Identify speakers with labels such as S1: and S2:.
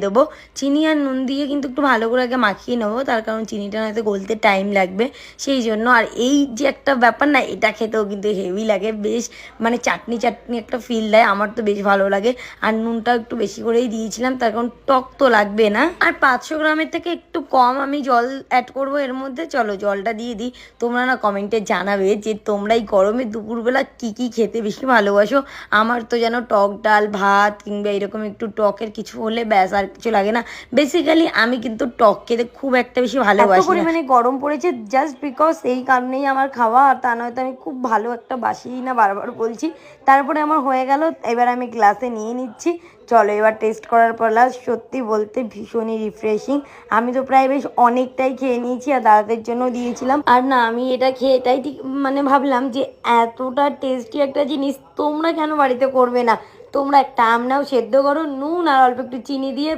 S1: দেবো। চিনি আর নুন দিয়ে কিন্তু একটু ভালো করে আগে মাখিয়ে নেবো, তার কারণ চিনিটা হয়তো গলতে টাইম লাগবে সেই জন্য। আর এই যে একটা ব্যাপার না, এটা খেতেও কিন্তু হেভি লাগে, বেশ মানে চাটনি চাটনি একটা ফিল দেয়, আমার তো বেশ ভালো লাগে। আর নুনটা একটু বেশি করেই দিয়েছিলাম, তার কারণ টক তো লাগবে না। আর 500 গ্রামের থেকে একটু কম আমি জল অ্যাড করব এর মধ্যে। চলো জলটা দিয়ে দিই। তোমরা না কমেন্টে জানাবে যে তোমরা এই গরমে দুপুরবেলা কী কী খেতে বেশি ভালোবাসো। আমার তো যেন টক ডাল ভাত কিংবা এরকম একটু টকের কিছু হলে ব্যাস, আর কিছু লাগে না। বেসিক্যালি আমি কিন্তু টক খেতে খুব একটা বেশি ভালোবাসি। এত পরিমাণে গরম পড়েছে জাস্ট বিকজ এই কারণেই আমার খাওয়া, আর তা নয়তো আমি খুব ভালো একটা বাসি না, বারবার বলছি। তারপরে আমার হয়ে গেল, এবার আমি গ্লাসে নিয়ে নিচ্ছি। চলো এবার টেস্ট করার পর সত্যি বলতে ভীষণই রিফ্রেশিং। আমি তো প্রায় বেশ অনেকটাই খেয়ে নিয়েছি, আর দাদাদের জন্য দিয়েছিলাম। আর না আমি এটা খেয়ে এটাই ঠিক মানে ভাবলাম যে এতটা টেস্টি একটা জিনিস তোমরা কেন বাড়িতে করবে না। তোমরা একটা আম নাও, সেদ্ধ করো, নুন আর অল্প একটু চিনি দিয়ে